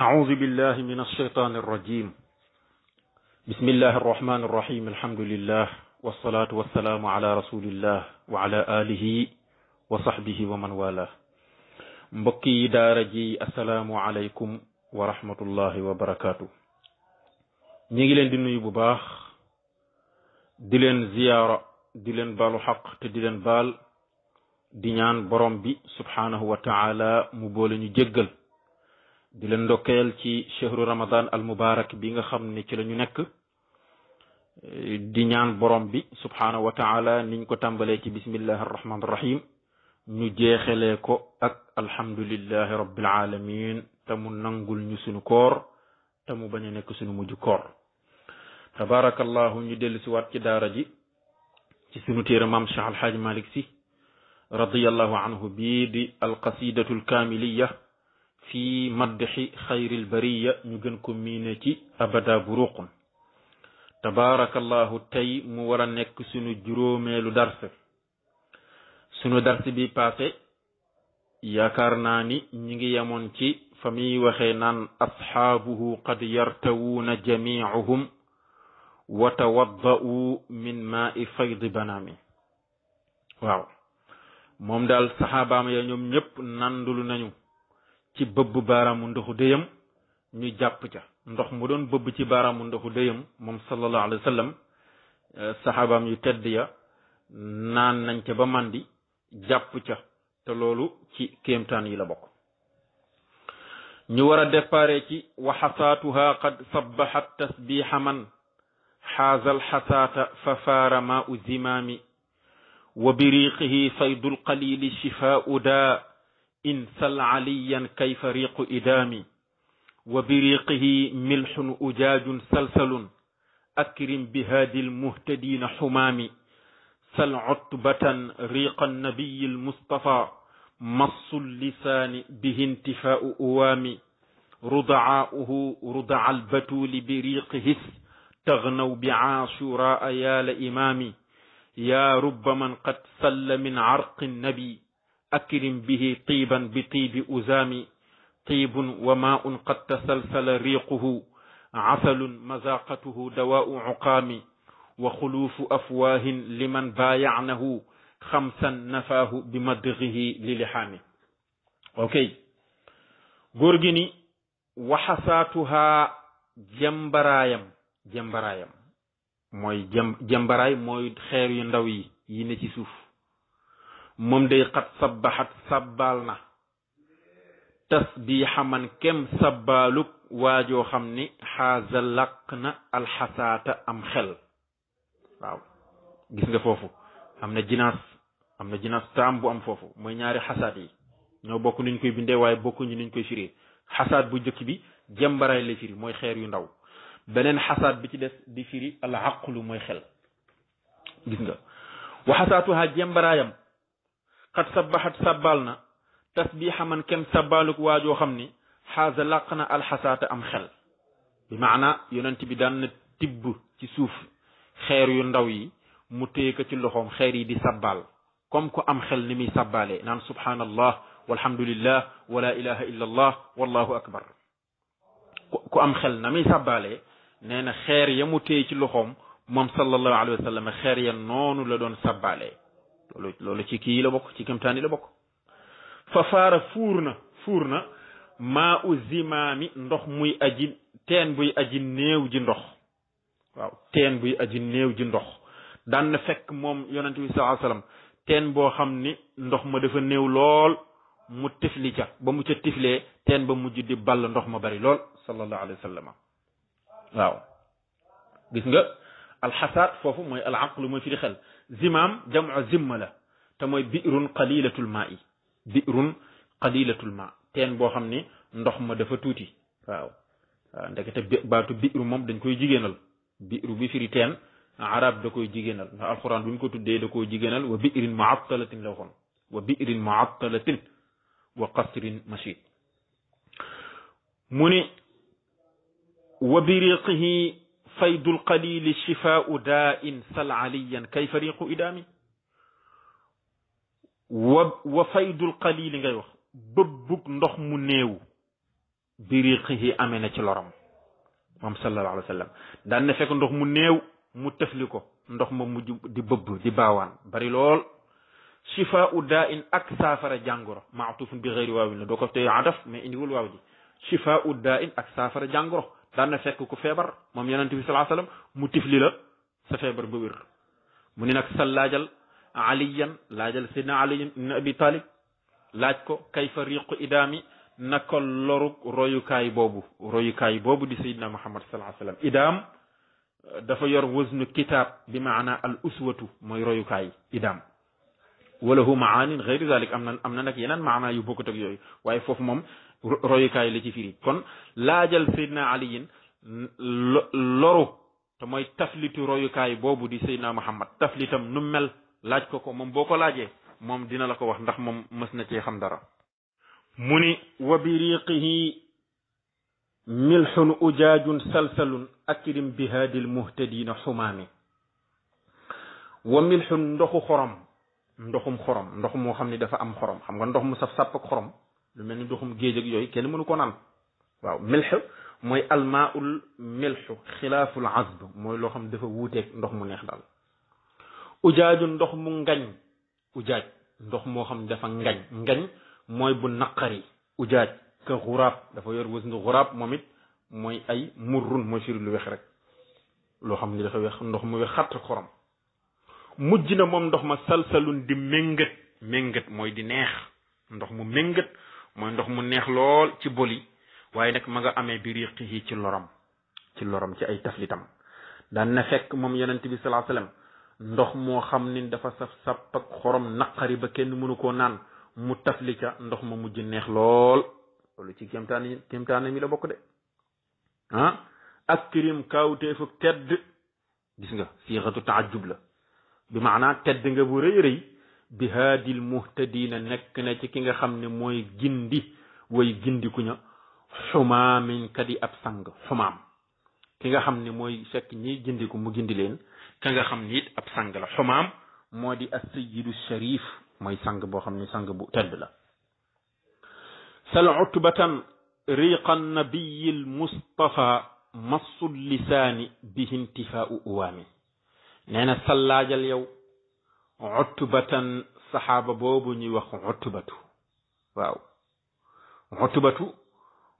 أعوذ بالله من الشيطان الرجيم بسم الله الرحمن الرحيم الحمد لله والصلاة والسلام على رسول الله وعلى آله وصحبه ومن والاه mbokki daara ji assalaamu aleykum wa rahmatullahi wa barakaatu. ñi ngi leen di nuyu bu baax di leen ziyaara di leen baalu xaq te di leen baal di ñaan borom bi subhaanahu wa taala mu boole ñu jéggal di leen ndokkeel ci chehru ramadan al mubarak bi nga xam ne ci la ñu nekk di ñaan borom bi subhaanahu wa taala niñ ko tàmbalee ci bismillahi arrahman arrahim ñu jeexalee ko ak alhamdulillahi rabbil alamin te mu nangul ñu sunu koor te mu bañ a nekk sunu mujj koor tabarakallahu ñu dellu si waat ci daara ji ci sunu téere maam Cheikh Alhaaj Malik Si radiyallahu anhu bii di alqasidatu alkamiliya fi madxi xayril bariya ñu gën ko miine ci abada buruqun tabarakallahu tey mu war a nekk sunu juróomeelu dars sunu dars bi passé yaakaar naa ni ñi ngi yemoon ci fa muy waxee naan asxaabuhu qad yartawuuna jamiuhum wa tawadda'u min maai faydi banami waaw moom daal saxaabaam ya ñoom ñëpp nandulu nañu ci bëbb baaraamu ndoxu déyam ñu jàpp ca ndox mu doon bëbb ci baaraamu ndoxu déyam moom sallallahu alayhi wa sallam saxaabaam yu tedd ya naan nañ ca ba mandi jàpp ca te loolu ci kéemtaan yi la bokk. ñu war a déparé ci wa xasaatuha qad sabbaxat tasbixa man xaazal xasaata fa faara maa u zimaami wa biriqihi faydul qalili shifaau daa in sal aliyan kayfa riqu idaami wa biriqihi milxun ujaajun salsalun akrim bihaadi lmuhtadiina xumaami sal utbatan riqa nabiyi almustafa massu lisaani bihi intifaau uwaami rudaauhu rudaa albatuuli biriqihis tagnaw bi aashuraa yaala imaami yaa rubba man qad salla min arqi nabi akrim bihi tiiban bi tiibi uzaami tiibun wa maaun qad tasalsala riiquhu asalun mazaqatuhu dawaau uqaami wa xuluufu afwaahin liman baayacnahu xamsan nafaahu bi madgihi li lixaami. ok góor gi ni waxasaatuhaa jambaraayam mooy jambaraay mooy xeer yu ndaw yi ne ci suuf moom day xat sabbaxat sabbaal na tasbiixa man kem sabbaaluk waajoo xam ni xaaza làq na alxasaata am xel. waaw gis nga foofu am na jinaas taam bu am foofu mooy ñaari xasaat yi ñoo bokk nuñ koy bindee waaye bokkuñu nuñ koy firee. xasaat bu njëkk bi jambaraay lay firi mooy xeer yu ndaw, beneen xasaat bi ci des di firi al aqlu mooy xel. gis nga wa xasaatuha jambaraayam xat sabbaxat sabbal na tasbiixa man kem sabbaaluk waajoo xam ni xaaza làq na alxasaata am xel. bi maana yonent bi daan na tibb ci suuf xeer yu ndaw yi mu téye ko ci loxoom xeer yi di sabbal comme ku am xel ni muy sabbaalee naan subhanallah walhamdulillah wala ilaha illa allah wallahu akbar. ku am xel na muy sabbaalee nee na xeer ya mu téye ci loxoom moom sallallahu alayhi wa sallam xeer ya noonu la doon sabbaalee. loolu ci kii la bokk ci kéemtaan yi la bokk. fa faara fuur na maa u zimaami ndox muy aji teen buy aji néew ji ndox. waaw teen buy aji néew ji ndox daan na fekk moom yonente bi sallallahu alayhi wasallam teen boo xam ni ndox ma dafa néew lool mu tifli ca ba mu ca tiflee teen ba mujj di ball ndox ma bari lool sallallahu alayhi wa sallam. waaw gis nga alxasaat foofu mooy al aqlu mooy fi di xel. zimaam jamu zimma la te mooy bi'run qalilatul maa yi bi'run qalilatul maa teen boo xam ni ndox ma dafa tuuti. waaw ndekete baatu bi'ru moom dañ koy jigéenal. bi'ru bi firi teen arab da koy jigéenal ndax alquran bu ñu ko tuddee da koy jigéenal wa bi'rin mu'attalatin la waxoon wa bi'rin mu'attalatin wa qasrin mashid. mu ni wa biriqihi faydul qalili shifaau daa'in sal aliyan kayfa riqu idaami wa faydul qalili ngay wax bëbbug ndox mu néew biriqihi amee na ci loram moom sallallahu alayhi wa sallam daan na fekk ndox mu néew mu tëfli ko ndox ma mujj di bëbb di baawaan bari lool shifaau daa in ak saafara jàngoro maatufun bi xëyri waawin la doo ko tey adaf mais indiwul waaw ji shifaau daa in ak saafara jàngoro daan na fekk ku feebar moom yonent bi sallallahu alayhi wa sallam mu tifli la sa feebar ba wér mu ni nag sal laajal aliyan laajal sidna aliyan ibn abi talib laaj ko kayfa riqu idaami naka loru royukaay boobu di sayidna muhammad sallallahu alayhi wa sallam idaam dafa yor waznu kitaab bi maana al uswatu mooy royukaay idaam walahu maanin gayri zalik am na nag yeneen maana yu bokkut ak yooyu waaye foofu moom royukaay la ci firi kon laajal sayidna aliyin loru te mooy taflitu royukaay boobu di sayidna muhammad taflitam nu mel laaj ko moom boo ko laajee moom dina la ko wax ndax moom mës na cee xam dara mu ni wa biriqihi milxun ujaajun salsalun akrim bihaadil muhtadina xumaami wa milxun ndoxum xorom ndox moo xam ne dafa am xorom xam nga ndox mu saf sàpp ak xorom lu mel ni ndoxum géej ak yooyu kenn mënu ko naan waaw milx mooy almaaul milxu xilaaful azb mooy loo xam ne dafa wuuteeg ndox mu neex daal ujaaju ndox mu ngañ ujaaj ndox moo xam ne dafa ngañ mooy bu naqari ujaaj ka xuraab dafa yor wës nga xuraab moom it mooy ay murrun mooy firi lu wex rek loo xam ne dafa wex ndox mu wex xatt xorom mujj na moom ndox ma salsalun di méngët mooy di neex ndox mu méngët mooy ndox mu neex lool ci boli waaye nag ma nga amee bi riqihi ci loram ci ay taflitam daan na fekk moom yonent bi sallallahu alayhi wasallam ndox moo xam ni dafa saf sàpp ak xorom naqari ba kenn mënu koo naan mu tafli ca ndox ma mujj neex lool loolu ci kéemtaane mi la bokk de akrim kawteefu tedd gis nga siixatu taajub la bi maanaa tedd nga bu rëy bi haadil muhtadina nekk na ci ki nga xam ne mooy gindi way gindiku ña xumaamin kadi ab sang xumaam ki nga xam ne mooy fekk ñiy gindiku mu gindi leen ka nga xam ni it ab sang la xumaam moo di as-sayyidu sharif mooy sang boo xam ne sang bu tedd la sal utbatan riqan nabiyil mustafa massul lisaani bihi intifaau uwaami nee na sallaajal yow utbatan saxaaba boobu ñuy wax utbatu waaw utbatu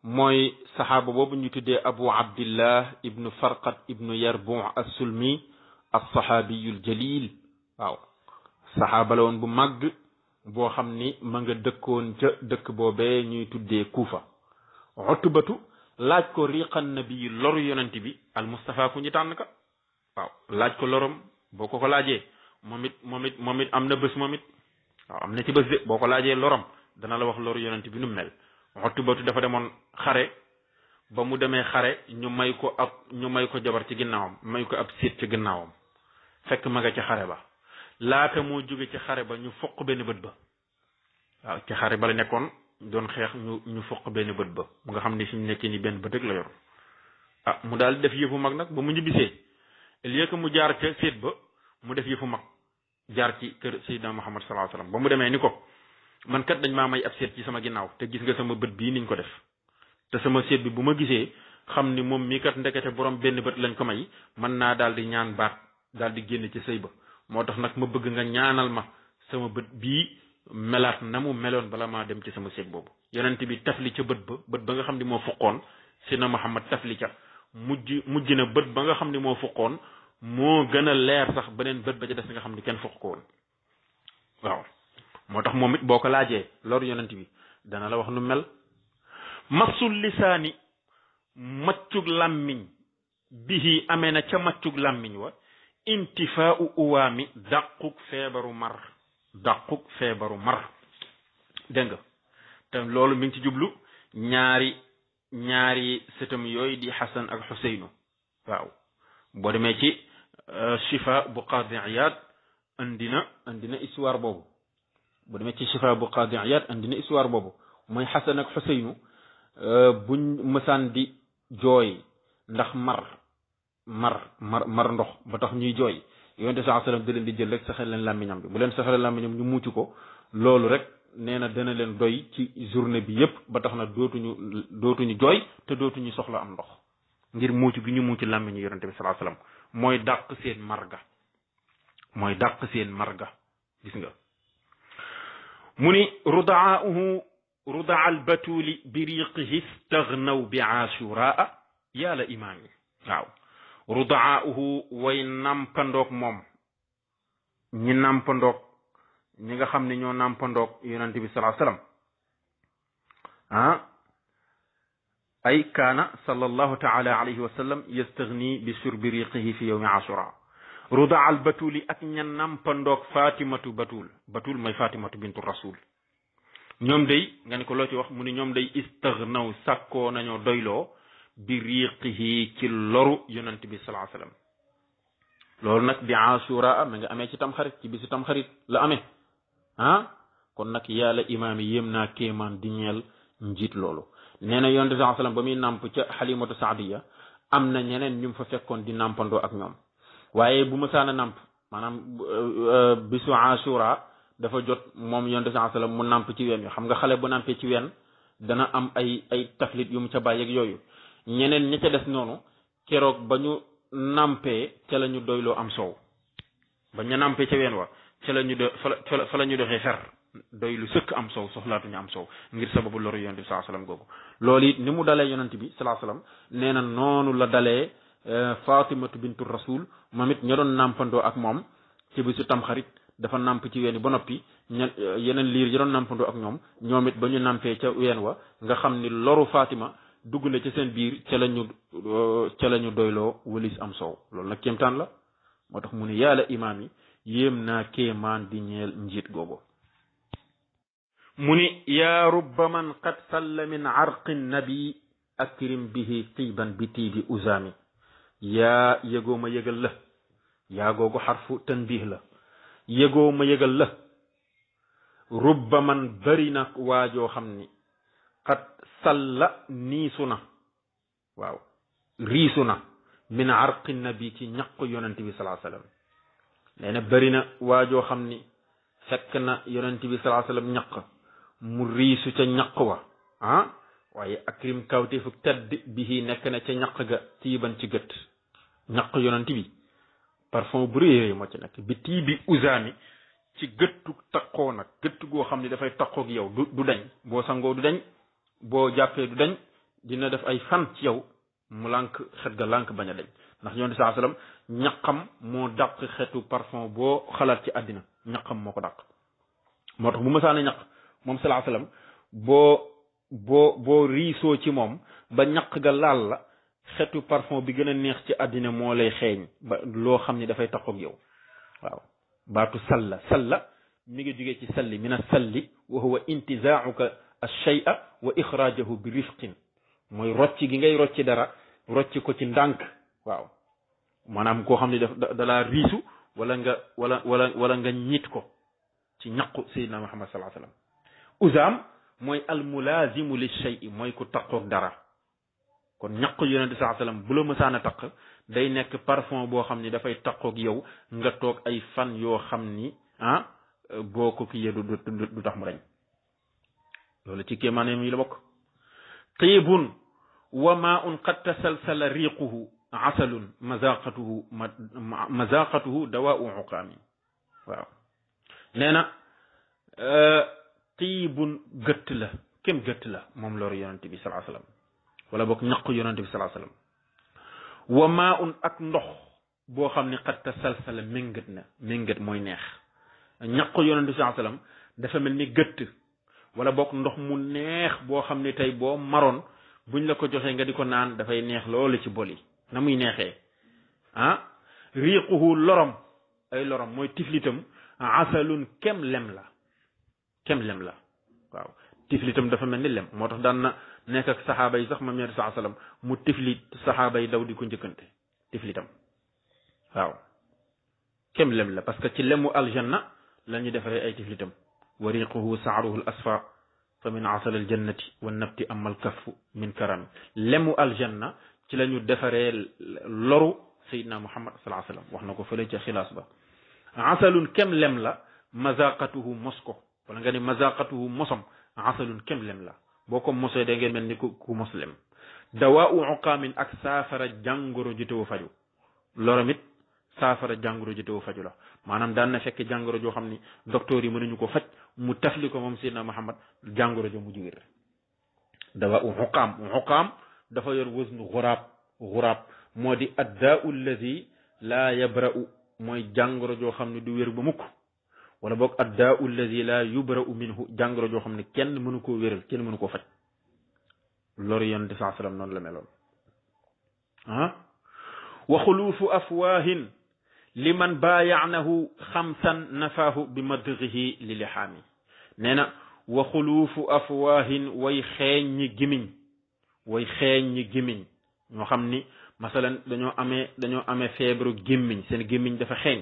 mooy saxaaba boobu ñu tuddee abu abdillah ibnu farqat ibnu yarbu as-sulmi as-saxaabiyul jalil waaw saxaaba la woon bu màgg boo xam ni ma nga dëkkoon ca dëkk boobee ñuy tuddee kuufa utbatu laaj ko riqan nabi loru yonent bi al mustafa ku ñu tànn ka waaw laaj ko lorom boo ko laajee moom it am na bés moom it waaw am na ci bés de boo ko laajee lorom dana la wax loru yonent bi nu mel utbatu dafa demoon xare ba mu demee xare ñu may ko jabar ci ginnaawam may ko ab séet ci ginnaawam fekk ma nga ci xare ba laata moo jóge ci xare ba ñu foq benn bët ba waaw ci xare ba la nekkoon doon xeex ñu foq benn bët ba mu nga xam ne fi mu nekkee ni benn bët rek la yor mu daal def yëfu mag nag ba mu ñibbisee au lieu que mu jaar ca séet ba mu def yëfu mag jaar ci kër Seydina Muhammad sallallahu alayhi wasallam ba mu demee ni ko man kat dañ maa may ab séet ci sama ginnaaw te gis nga sama bët bii niñ ko def te sama séet bi bu ma gisee xam ni moom mii kat ndekete borom benn bët lañ ko may mën naa daal di ñaan baat daal di génn ci sëy ba moo tax nag ma bëgg nga ñaanal ma sama bët bii melaat na mu meloon bala maa dem ci sama séet boobu yonent bi tafli ca bët ba nga xam ni moo fuqoon Seydina Muhammad tafli ca mujj na bët ba nga xam ni moo fuqoon moo gën a leer sax beneen bët ba ca des nga xam ni kenn fuq ko woon waaw moo tax moom it boo ko laajee lor yonent bi dana la wax nu mel massul lisaani maccug làmmiñ bihi amee na ca maccug làmmiñ wa intifaau uwaami dàquk feebaru mar dégg nga te loolu mi ngi ci jublu ñaari sëtam yooyu di Xasan ak Xuseynu waaw boo demee ci Shifa bu Qaadi Iyaad andina histoire boobu boo demee ci Shifa bu Qaadi Iyaad andina histoire boobu mooy Xasan ak Xuseynu buñ mësaan di jooy ndax mar ndox ba tax ñuy jooy yonent sallallahu alayhi wasallam da leen di jël rek saxal leen làmmiñam bi bu leen saxalee làmmiñam ñu mucc ko loolu rek nee na dana leen doy ci journée bi yépp ba tax na dootuñu jooy te dootuñu soxla am ndox ngir muucu gi ñu muucu làmmiñu yonente bi sallallahu alayhi wasallam mooy dàq seen marga gis nga mu ni rudaa albatuli bi riqihi stagnaw bi ashuraa yàlla imaam yi waaw rudaauhu way nampandoog moom ñi nampandoog ñi nga xam ne ñoo nampandoog yonente bi sallallahu alayhi wasallam ay kaana sallallahu taala alayhi wa sallam yastagni bi shurbi riqihi fi yawmi ashura rudaa al batuli ak ña nampandoog fatimatu batul mooy fatimatu bintu rasul ñoom day nga ne ko loo ci wax mu ne ñoom day istagnaw sàkkoo nañoo doyloo bi riqihi ci loru yonent bi sallallahu alayhi wasallam loolu nag bi ashura ma nga amee ci tamxarit ci bisu tamxarit la amee kon nag yàlla imaam yi yéem naa kéemaan di ñeel njiit loolu nee na yonent bi sallallahu alayhi wasallam ba muy nàmp ca xalimatu saadiya am na ñeneen ñu fa fekkoon di nàmpandoo ak ñoom waaye bu ma saana nàmp maanaam bisu ashura dafa jot moom yonent bi sallallahu alayhi wasallam mu nàmp ci ween wi xam nga xale bu nàmpee ci ween dana am ay taflit yu mu ca bàyyi ak yooyu ñeneen ña ca des noonu keroog ba ñu nàmpee ca la ñu doyloo am soow ba ñu nàmpee ca ween wa ca la ñu fa la ñu doxee fer doy lu sëkk am soow soxlaatuñu am soow ngir sababu loru yonent bi sallallahu alayhi wasallam googu loolu it ni mu dalee yonent bi sallallahu alayhi wasallam nee na noonu la dalee fatimatu bintu rasul moom it ña doon nàmpandoo ak moom ci bisu tamxarit dafa nàmp ci ween yi ba noppi yeneen liir yi doon nàmpandoo ak ñoom it ba ñu nàmpee ca ween wa nga xam ni loru fatima dugg na ci seen biir ca la ñu doyloo wëlis am soow loolu nag kéemtaan la moo tax mu ne yàlla imaam yi yéem naa kéemaan di ñeel njiit googu mu ni yaa rubba man qad salla min arqi nabi akrim bihi tiiban bi tiibi usaami yaa yëgoo ma yëgal la yaa googu xarfu tanbih la yëgoo ma yëgal la rubba man bari na waajoo xam ni qad salla niisu na waaw riisu na min arqi nabi ci ñaq yonent bi sallallahu alayhi wasallam nee na bari na waajoo xam ni fekk na yonent bi sallallahu alayhi wasallam ñaq mu riisu ca ñaq wa waaye akrim kawteefu tedd bihi nekk na ca ñaq ga tiiban ci gët ñaq yonent bi parfum bu réy moo ci nekk bi tii bi usaami ci gëttu taqoo nag gëtt goo xam ne dafay taqoog yow du dañ boo sangoo du dañ boo jàppee du dañ dina def ay fan ci yow mu lànk xet ga lànk bañ a dañ ndax yonent bi sallallahu alayhi wasallam ñaqam moo dàq xetu parfum boo xalaat ci àddina ñaqam moo ko dàq moo tax bu mësaana ñaq moom sallallahu alayhi wasallam boo riisoo ci moom ba ñaq ga laal la xetu parfum bi gën a neex ci àddina moo lay xeeñ ba loo xam ni dafay taqoog yow waaw baatu salla mi ngi jógee ci salli min as-salli wa huwa intizaa'uka ash-shay'a wa ixraajahu bi rifqin mooy rocci gi ngay rocci dara rocci ko ci ndànk waaw maanaam koo xam ne dalaa riisu wala nga ñit ko ci ñaqu sayyidina Muhammad sallallahu alayhi wasallam uzaam mooy almulaazimu li shay'i mooy ku taqoog dara kon ñaq yonent bi sallallahu alayhi wasallam bu la mësaan a taq day nekk parfum boo xam ni dafay taqoog yow nga toog ay fan yoo xam ni boo ko kiyee du tax mu dañ loolu ci kéemaaneem yi la bokk tiibun wa maa'un qad tasalsala riiquhu asalun mazaqatuhu dawaa'u uqaami waaw nee na tiibun gëtt la kem gëtt la moom loolu yonent bi sallallahu alayhi wasallam wala bokk ñaq yonent bi sallallahu alayhi wasallam wa maa'un ak ndox boo xam ne qad tasalsala méngat mooy neex ñaq yonent bi sallallahu alayhi wasallam dafa mel ni gëtt wala bokk ndox mu neex boo xam ne tey boo maroon buñ la ko joxee nga di ko naan dafay neex loolu ci bol yi na muy neexee riiquhu lorom mooy tiflitam asalun kem lem la waaw tiflitam dafa mel ni lem moo tax daan na nekk ak saxaaba yi sax ma meer saa sallam mu tiflit saxaaba yi daw di ko njëkkante tiflitam waaw kem lem la parce que ci lemu aljanna la ñu defaree ay tiflitam wa riquhu saaruhu al asfa fa min asal al jannati wa nabti amal kaffu min karami lemu aljanna ci la ñu defaree loru sayidna muhammad sallallahu alayhi wasallam wax na ko fële ca xilaas ba asalun kem lem la mazaqatuhu mos ko wala nga ni mazaqatuhu mosam asalun kem lem la boo ko mosee da ngeen mel ni ku mos lem dawaa'u uqaamin ak saafara jàngoro ji teewu faju loramit saafara jàngoro ji teewu faju la maanaam daan na fekk jàngoro joo xam ni docteur yi mënuñu ko faj mu tafli ko moom Seydina Muhammad jàngoro jo mu wér dawaa'u uqaam dafa yor wësnu xuraab moo di addaa'u allazi laa yabra'u mooy jàngoro joo xam ne du wér ba mukk wala boog addaa'u allazi laa yubra'u minhu jàngoro joo xam ne kenn mënu koo wéral kenn mënu koo faj loolu yonent saa sallam noonu la meloon wa xuluufu afwaahin liman baayanahu xamsan nafaahu bi madrihi li lihaami nee na wa xuluufu afwaahin way xeeñ ñi gémmiñ ñoo xam ni masalan dañoo amee feebaru gémmiñ seen gémmiñ dafa xeeñ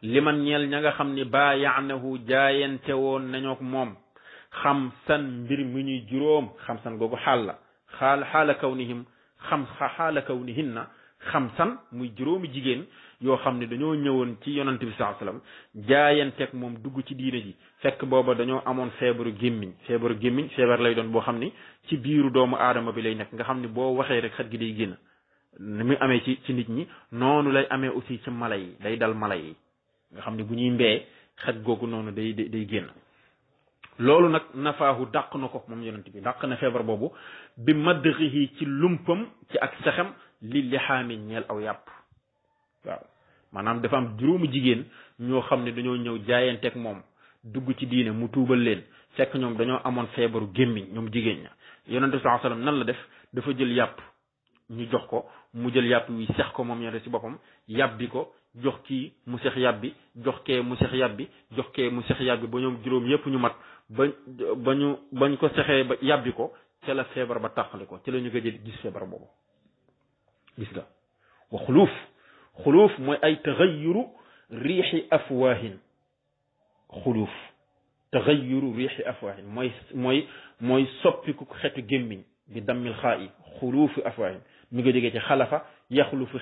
liman ñeel ña nga xam ni baayanahu jaayante woon nañook moom xamsan mbir mu ñuy juróom xamsan googu xaal la xaala kawnihinna xamsan muy juróomi jigéen yoo xam ne dañoo ñëwoon ci yonante bi sallallahu alayhi wasallam jaayanteeg moom dugg ci diine ji fekk booba dañoo amoon feebaru gémmiñ feebar lay doon boo xam ni ci biiru doomu aadama bi lay nekk nga xam ni boo waxee rek xet gi day génn ni muy amee ci nit ñi noonu lay amee aussi ci mala yi day dal mala yi nga xam ni bu ñuy mbee xet googu noonu day génn loolu nag nafaahu dàq na ko moom yonent bi dàq na feebar boobu bi madrihi ci lumpam ci ak sexam li lixaami ñeel aw yàpp waaw maanaam dafa am juróomi jigéen ñoo xam ne dañoo ñëw jaayanteeg moom dugg ci diine mu tuubal leen fekk ñoom dañoo amoon feebaru gémmiñ ñoom jigéen ña yonent bi sallallahu alayhi wasallam nan la def dafa jël yàpp ñu jox ko mu jël yàpp wi sex ko moom yonent ci boppam yàbbi ko jox kii mu sex yàbbi jox kee mu sex yàbbi jox kee mu sex yàbbi ba ñoom juróom yépp ñu mat bañ ko sexee ba yàbbi ko ca la feebar ba tàqali ko ca la ñu gëj gis feebar boobu gis nga wa xuluuf mooy ay taxayyuru riixi afwaahin mooy soppiku xetu gémmiñ bi dammil xaa i xuluufi afwaahin mi nga jógee ci xalafa yaxlufu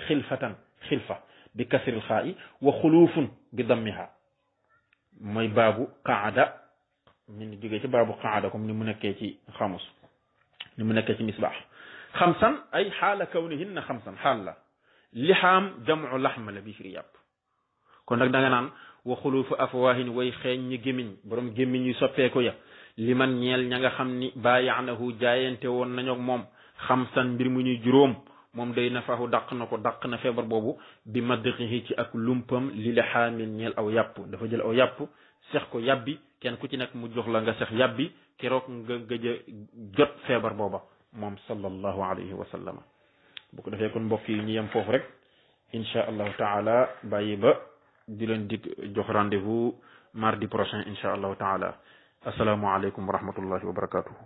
xilfa bi kasril xaa i wa xuluufun bi dammiha mooy baabu qaada min jógee ci baabu qaada comme ni mu nekkee ci xamus ni mu nekkee ci misbaax xamsan ay xaala kawnihinna xamsan xaal la lixaam jamu laxma la bi firi yàpp kon nag da nga naan wa xuluufu afwaahin way xeeñ ñi gémmiñ borom gémmiñ yu soppeeku ya li man ñeel ña nga xam ni baayaanahu jaayante woon nañook moom xamsan mbir mu ñuy juróom moom day nafahu dàq na feebar boobu bi madrihi ci ak lumpam li lixaamin ñeel aw yàpp dafa jël aw yàpp sex ko yàbbi kenn ku ci nekk mu jox la nga sex yàbbi keroog nga gëj a jot feebar booba moom sallallahu alayhi wa sallam bu ko defee kon mbokk yi ñu yem foofu rek insha allahu taala bàyyi ba di leen dig jox rendez-vous mardi prochain insha allahu taala assalaamu aleykum wa rahmatullahi wa barakatuhu